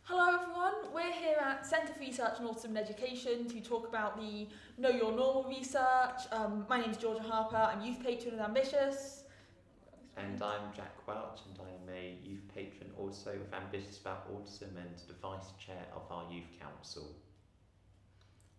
Hello everyone, we're here at Centre for Research on Autism Education to talk about the Know Your Normal research. My name is Georgia Harper, I'm Youth Patron and Ambitious. And I'm Jack Welch, and I am a youth patron also with Ambitious about Autism and the Vice Chair of our Youth Council.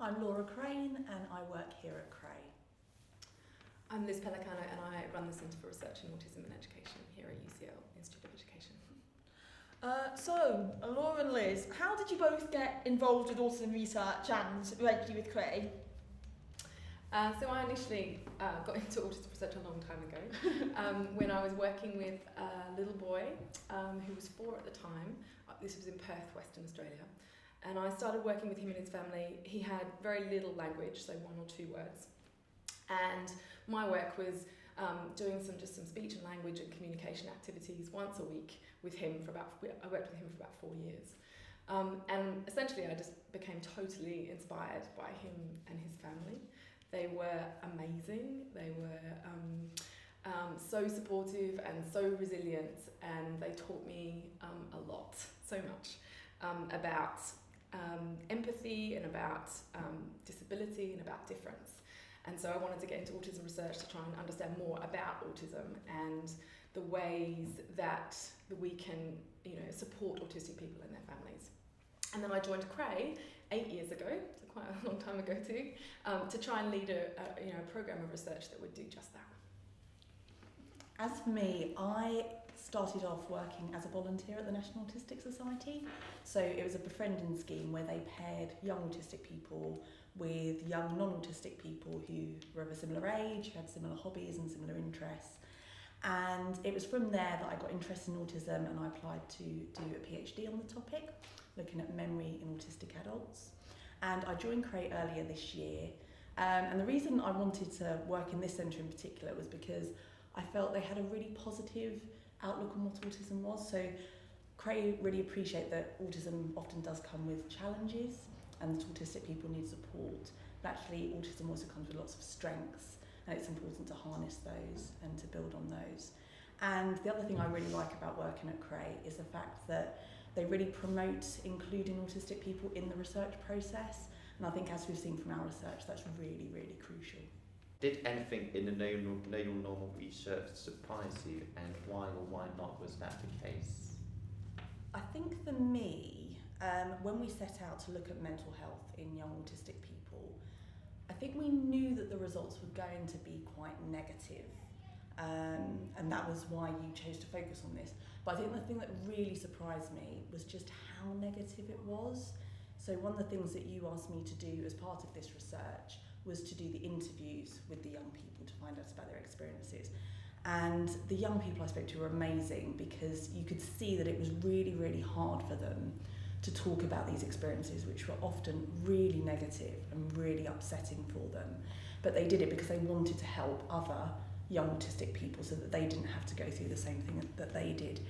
I'm Laura Crane and I work here at CRAE. I'm Liz Pellicano and I run the Centre for Research in Autism Education here at UCL, Institute of Education. So, Laura and Liz, how did you both get involved with autism research and eventually with CRAE? So I initially got into autism research a long time ago when I was working with a little boy who was 4 at the time. This was in Perth, Western Australia. And I started working with him and his family. He had very little language, so 1 or 2 words. And my work was doing some speech and language and communication activities once a week with him I worked with him for about 4 years. And essentially I just became totally inspired by him and his family. They were amazing. They were so supportive and so resilient, and they taught me a lot, so much, about empathy and about disability and about difference. And so I wanted to get into autism research to try and understand more about autism and the ways that we can, support autistic people and their families. And then I joined CRAE 8 years ago, so quite a long time ago too, to try and lead a program of research that would do just that. As for me, I started off working as a volunteer at the National Autistic Society. So it was a befriending scheme where they paired young autistic people with young non-autistic people who were of a similar age, who had similar hobbies and similar interests. And it was from there that I got interested in autism and I applied to do a PhD on the topic, looking at memory in autistic adults. And I joined CRAE earlier this year. And the reason I wanted to work in this centre in particular was because I felt they had a really positive outlook on what autism was. So CRAE really appreciate that autism often does come with challenges and that autistic people need support. But actually autism also comes with lots of strengths, and it's important to harness those and to build on those. And the other thing I really like about working at CRAE is the fact that they really promote including autistic people in the research process. And I think, as we've seen from our research, that's really, really crucial. Did anything in the Know Your Normal research surprise you, and why or why not was that the case? I think for me, when we set out to look at mental health in young autistic people, I think we knew that the results were going to be quite negative. And that was why you chose to focus on this. But I think the thing that really surprised me was just how negative it was. So one of the things that you asked me to do as part of this research was to do the interviews with the young people to find out about their experiences. And the young people I spoke to were amazing because you could see that it was really, really hard for them to talk about these experiences, which were often really negative and really upsetting for them. But they did it because they wanted to help other young autistic people so that they didn't have to go through the same thing that they did.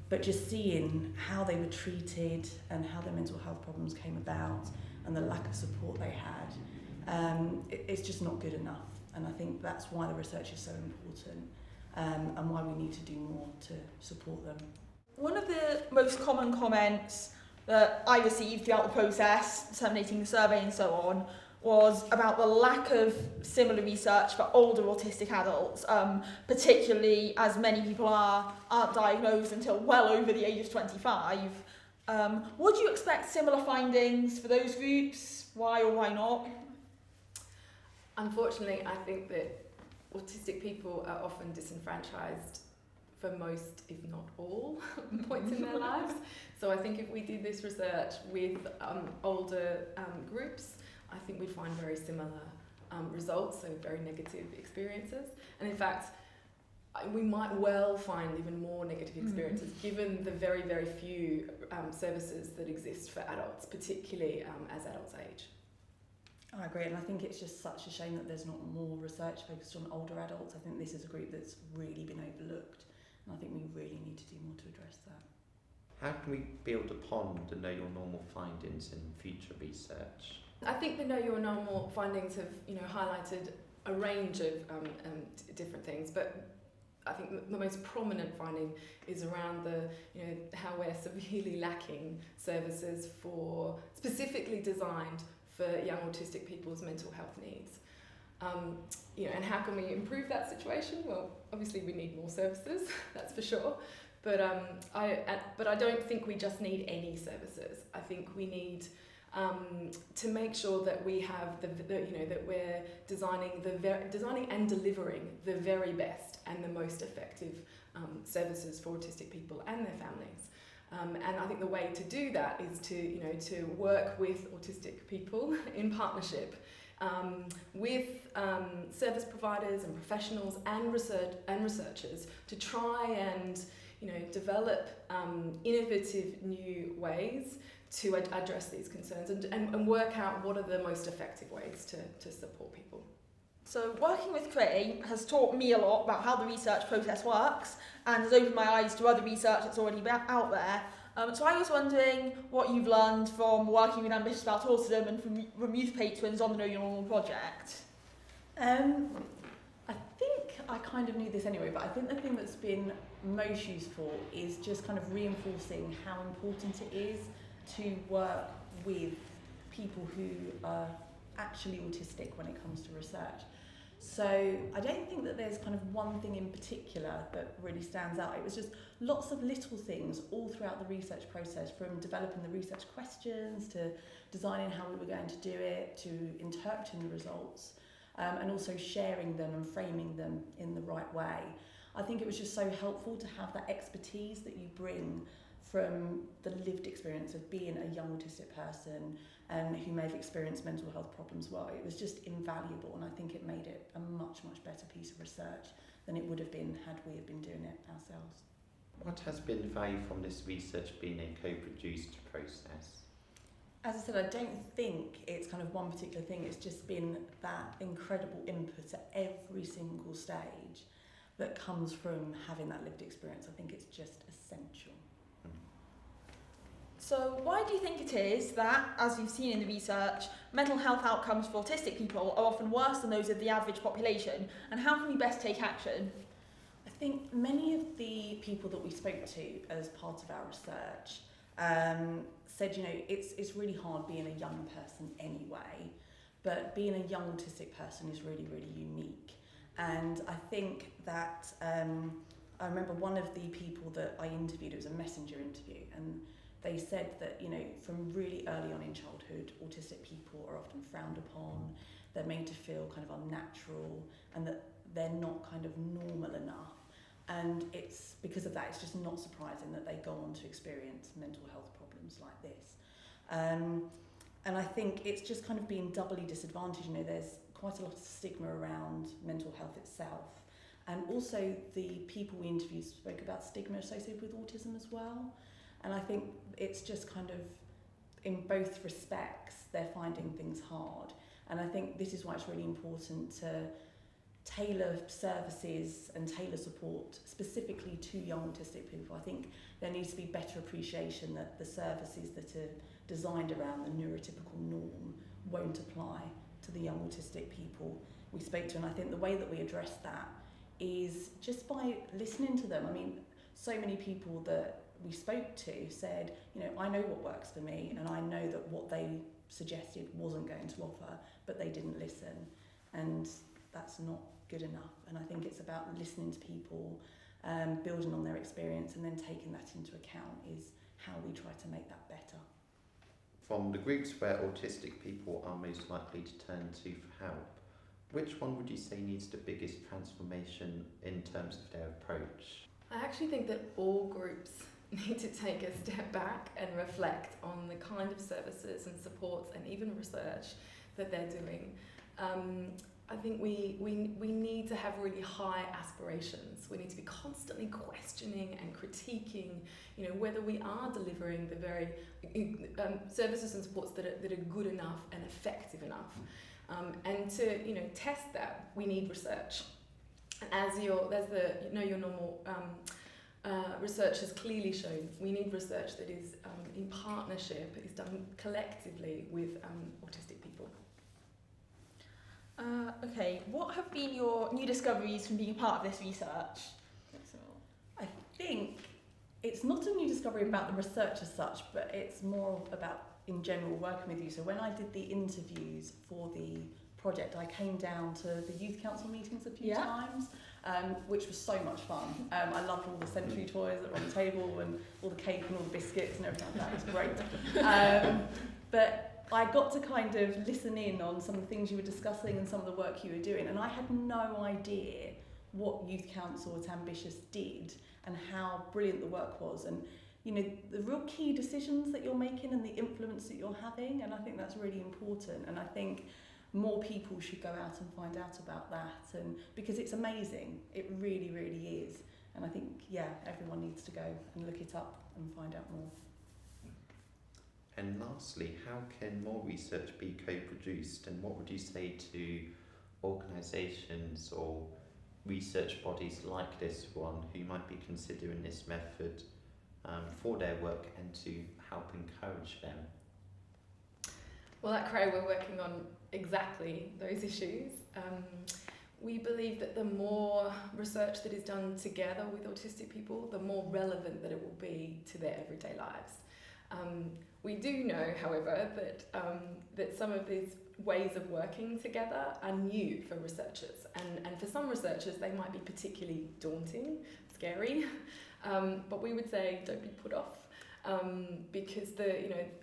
But just seeing how they were treated and how their mental health problems came about and the lack of support they had, it's just not good enough. And I think that's why the research is so important, and why we need to do more to support them. One of the most common comments that I received throughout the process, disseminating the survey and so on, was about the lack of similar research for older autistic adults, particularly as many people aren't diagnosed until well over the age of 25. Would you expect similar findings for those groups? Why or why not? Unfortunately, I think that autistic people are often disenfranchised for most, if not all, points in their lives. So I think if we did this research with older groups, I think we'd find very similar results, so very negative experiences. And in fact, we might well find even more negative experiences given the very, very few services that exist for adults, particularly as adults age. I agree, and I think it's just such a shame that there's not more research focused on older adults. I think this is a group that's really been overlooked, and I think we really need to do more to address that. How can we build upon the Know Your Normal findings in future research? I think the Know Your Normal findings have, highlighted a range of different things, but I think the most prominent finding is around how we're severely lacking services specifically designed for young autistic people's mental health needs. And how can we improve that situation? Well, obviously we need more services, that's for sure. But I don't think we just need any services. I think we need to make sure that we have that we're designing and delivering the very best and the most effective services for autistic people and their families. And I think the way to do that is to work with autistic people in partnership with service providers and professionals and researchers to try and develop innovative new ways to address these concerns and work out what are the most effective ways to support people. So working with CRAE has taught me a lot about how the research process works and has opened my eyes to other research that's already out there. So I was wondering what you've learned from working with Ambitious About Autism and from youth patrons on the Know Your Normal project. I think I kind of knew this anyway, but I think the thing that's been most useful is just kind of reinforcing how important it is to work with people who are actually autistic when it comes to research. So I don't think that there's kind of one thing in particular that really stands out. It was just lots of little things all throughout the research process, from developing the research questions to designing how we were going to do it, to interpreting the results, and also sharing them and framing them in the right way. I think it was just so helpful to have that expertise that you bring from the lived experience of being a young autistic person and who may have experienced mental health problems well. It was just invaluable, and I think it made it a much, much better piece of research than it would have been had we have been doing it ourselves. What has been the value from this research being a co-produced process? As I said, I don't think it's kind of one particular thing. It's just been that incredible input at every single stage that comes from having that lived experience. I think it's just essential. So why do you think it is that, as you've seen in the research, mental health outcomes for autistic people are often worse than those of the average population, and how can we best take action? I think many of the people that we spoke to as part of our research said, it's really hard being a young person anyway, but being a young autistic person is really, really unique. And I think that I remember one of the people that I interviewed, it was a messenger interview, and they said that, from really early on in childhood, autistic people are often frowned upon, they're made to feel kind of unnatural, and that they're not kind of normal enough. And it's because of that, it's just not surprising that they go on to experience mental health problems like this. And I think it's just kind of being doubly disadvantaged. There's quite a lot of stigma around mental health itself. And also the people we interviewed spoke about stigma associated with autism as well. And I think it's just kind of, in both respects, they're finding things hard. And I think this is why it's really important to tailor services and tailor support specifically to young autistic people. I think there needs to be better appreciation that the services that are designed around the neurotypical norm won't apply to the young autistic people we spoke to. And I think the way that we address that is just by listening to them. I mean, so many people that we spoke to said, I know what works for me, and I know that what they suggested wasn't going to offer, but they didn't listen. And that's not good enough. And I think it's about listening to people, building on their experience, and then taking that into account is how we try to make that better. From the groups where autistic people are most likely to turn to for help, which one would you say needs the biggest transformation in terms of their approach? I actually think that all groups need to take a step back and reflect on the kind of services and supports and even research that they're doing. I think we need to have really high aspirations. We need to be constantly questioning and critiquing, whether we are delivering the very services and supports that are good enough and effective enough. And to test that, we need research. And as the Know Your Normal research has clearly shown, we need research that is in partnership, is done collectively with autistic people. Okay, what have been your new discoveries from being part of this research? think it's not a new discovery about the research as such, but it's more about, in general, working with you. So when I did the interviews for the project, I came down to the youth council meetings a few times, which was so much fun. I loved all the sensory toys that were on the table and all the cake and all the biscuits and everything like that. It was great. But I got to kind of listen in on some of the things you were discussing and some of the work you were doing, and I had no idea what Youth Council at Ambitious did and how brilliant the work was, and you know, the real key decisions that you're making and the influence that you're having, and I think that's really important. And I think more people should go out and find out about that, and because it's amazing, it really, really is. And I think, yeah, everyone needs to go and look it up and find out more. And lastly, how can more research be co-produced, and what would you say to organisations or research bodies like this one who might be considering this method for their work and to help encourage them? Well, at CRAE we're working on exactly those issues. We believe that the more research that is done together with autistic people, the more relevant that it will be to their everyday lives. We do know, however, that some of these ways of working together are new for researchers, and for some researchers they might be particularly daunting, scary, but we would say don't be put off, because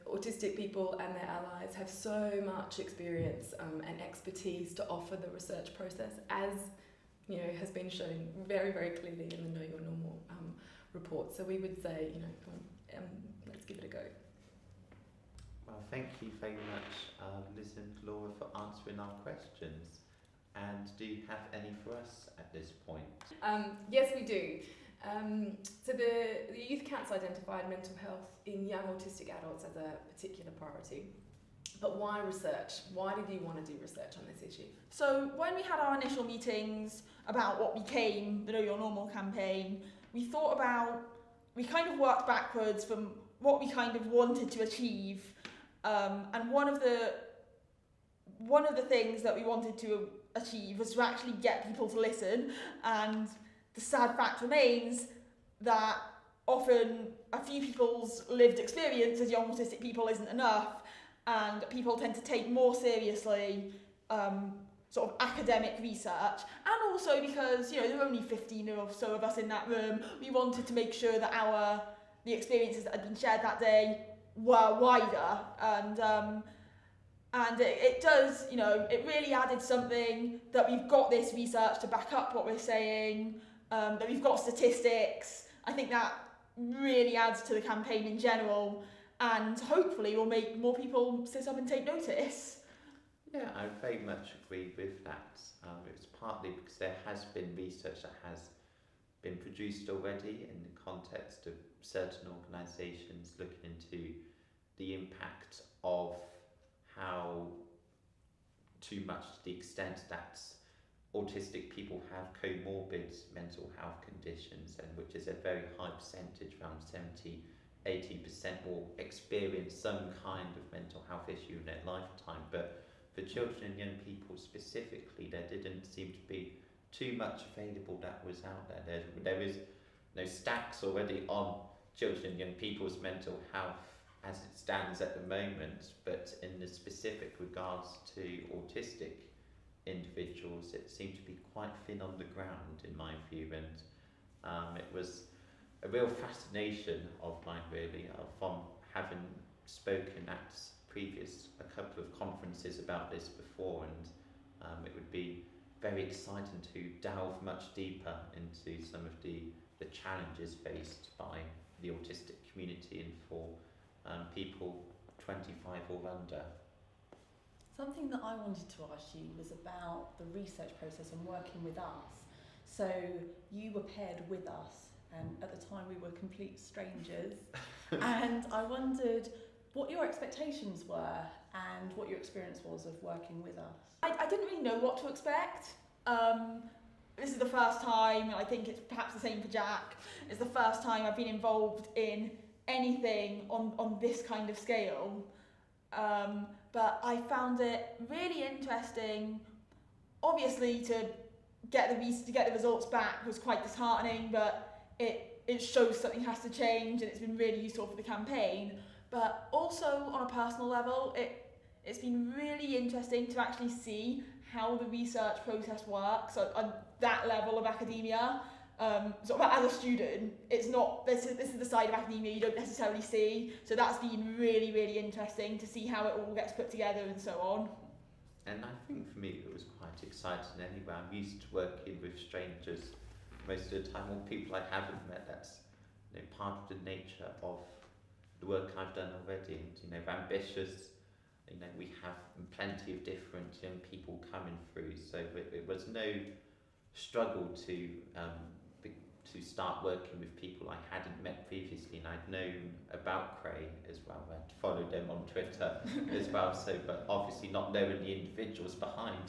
autistic people and their allies have so much experience and expertise to offer the research process, as has been shown very, very clearly in the Know Your Normal report. So we would say, come on, let's give it a go. Well, thank you very much, Liz and Laura, for answering our questions. And do you have any for us at this point? Yes, we do. So the Youth Council identified mental health in young autistic adults as a particular priority. But why research? Why did you want to do research on this issue? So when we had our initial meetings about what became the Know Your Normal campaign, we kind of worked backwards from what we kind of wanted to achieve. And one of the things that we wanted to achieve was to actually get people to listen, and the sad fact remains that often a few people's lived experience as young autistic people isn't enough, and people tend to take more seriously sort of academic research, and also because there were only 15 or so of us in that room, we wanted to make sure that the experiences that had been shared that day were wider, and it does, it really added something that we've got this research to back up what we're saying, that we've got statistics. I think that really adds to the campaign in general, and hopefully will make more people sit up and take notice. Yeah, I very much agree with that. It's partly because there has been research that has been produced already in the context of certain organisations looking into the impact of how, to much to the extent that autistic people have comorbid mental health conditions, and which is a very high percentage, around 70-80% will experience some kind of mental health issue in their lifetime. But for children and young people specifically, there didn't seem to be too much available that was out there. There is no stats already on children and young people's mental health as it stands at the moment, but in the specific regards to autistic individuals, it seemed to be quite thin on the ground in my view, and it was a real fascination of mine really, from having spoken at a couple of conferences about this before, and it would be very exciting to delve much deeper into some of the challenges faced by the autistic community and for people 25 or under. Something that I wanted to ask you was about the research process and working with us. So you were paired with us, and at the time we were complete strangers, and I wondered what your expectations were and what your experience was of working with us. I didn't really know what to expect. This is the first time, and I think it's perhaps the same for Jack, it's the first time I've been involved in anything on this kind of scale. But I found it really interesting. Obviously, to get the results back was quite disheartening, but it it shows something has to change, and it's been really useful for the campaign. But also on a personal level, it's been really interesting to actually see how the research process works on that level of academia. Sort of as a student, it's not, this is the side of academia you don't necessarily see. So that's been really, really interesting to see how it all gets put together and so on. And I think for me it was quite exciting anyway. I'm used to working with strangers most of the time, or people I haven't met. That's, you know, part of the nature of the work I've done already. And, you know, ambitious, you know, we have plenty of different young people coming through, so it was no struggle to start working with people I hadn't met previously, and I'd known about CRAE as well. I'd followed them on Twitter as well, so, but obviously not knowing the individuals behind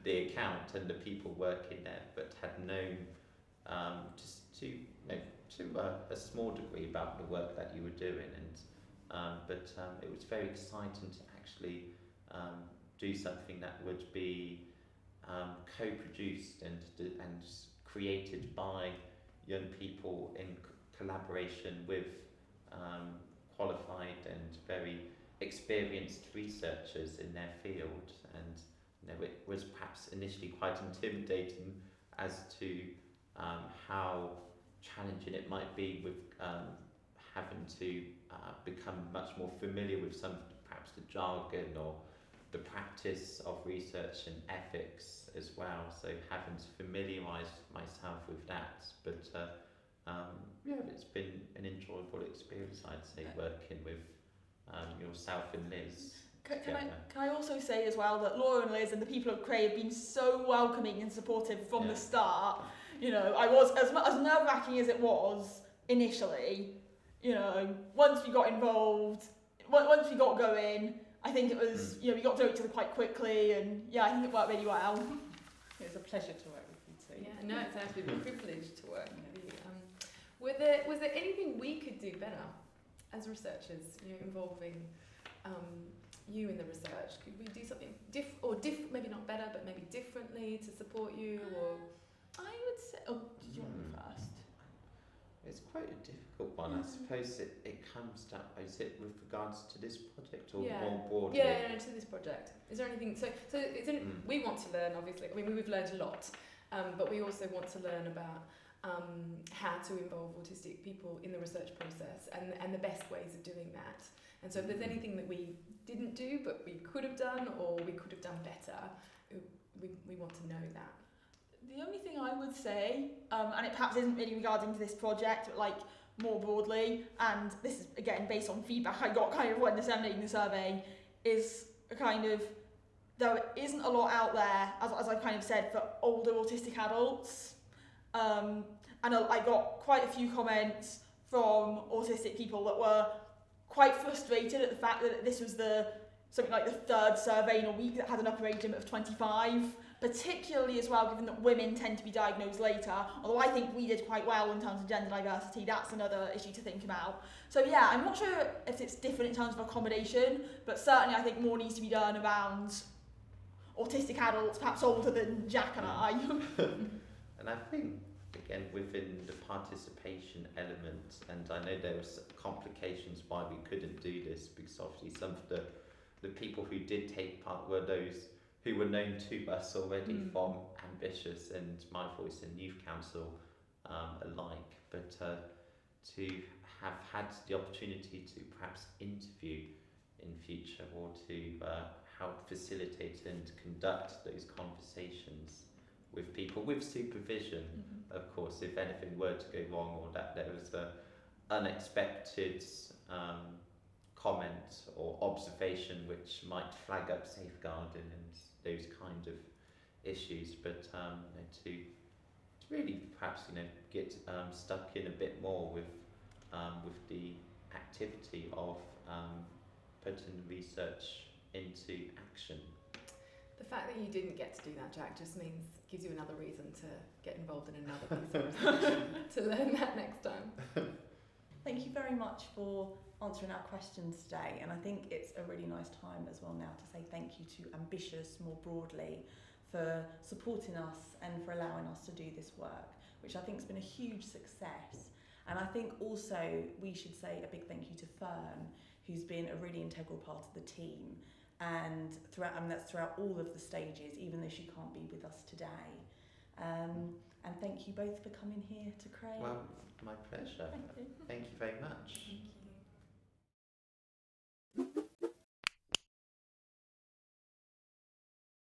the account and the people working there, but had known just to, you know, to a small degree about the work that you were doing, and it was very exciting to actually do something that would be co-produced and created by young people in collaboration with qualified and very experienced researchers in their field. And, you know, it was perhaps initially quite intimidating as to how challenging it might be with having to become much more familiar with some, perhaps the jargon or the practice of research and ethics as well. So having to familiarise myself with that, but yeah, it's been an enjoyable experience, I'd say, working with yourself and Liz. Can I also say as well that Laura and Liz and the people of CRAE have been so welcoming and supportive from the start. You know, I was, as nerve-wracking as it was initially, you know, once we got involved, once we got going, I think it was, you know, we got to know each other quite quickly, and yeah, I think it worked really well. It was a pleasure to work with you too. Yeah, no, it's actually been a privilege to work with you. Was there anything we could do better as researchers, you know, involving you in the research? Could we do something maybe not better, but maybe differently to support you? Or I would say, did you want to go first? It's quite a difficult one. I suppose it comes down, is it with regards to this project or more broadly? Yeah, no, to this project. Is there anything, we want to learn, obviously. I mean, we've learned a lot, but we also want to learn about how to involve autistic people in the research process and the best ways of doing that. And so if there's anything that we didn't do but we could have done, or we could have done better, we want to know that. The only thing I would say, and it perhaps isn't really regarding to this project, but like more broadly, and this is again based on feedback I got kind of when disseminating the survey, is a kind of, there isn't a lot out there, as I kind of said, for older autistic adults. And I got quite a few comments from autistic people that were quite frustrated at the fact that this was something like the third survey in a week that had an upper age limit of 25, particularly as well given that women tend to be diagnosed later, although I think we did quite well in terms of gender diversity. That's another issue to think about. So yeah, I'm not sure if it's different in terms of accommodation, but certainly I think more needs to be done around autistic adults, perhaps older than Jack and I. And I think, again, within the participation element, and I know there was complications why we couldn't do this, because obviously some of the people who did take part were those who were known to us already from Ambitious and My Voice and Youth Council alike, but to have had the opportunity to perhaps interview in future, or to help facilitate and conduct those conversations with people with supervision, of course, if anything were to go wrong, or that there was an unexpected comment or observation which might flag up safeguarding and those kind of issues, but to really perhaps get stuck in a bit more with the activity of putting research into action. The fact that you didn't get to do that, Jack, just gives you another reason to get involved in another piece of research to learn that next time. Thank you very much for answering our questions today, and I think it's a really nice time as well now to say thank you to Ambitious more broadly for supporting us and for allowing us to do this work, which I think has been a huge success. And I think also we should say a big thank you to Fern, who's been a really integral part of the team, and that's throughout all of the stages, even though she can't be with us today. And thank you both for coming here to CRAE. Well, my pleasure. Thank you. Thank you very much. Thank you.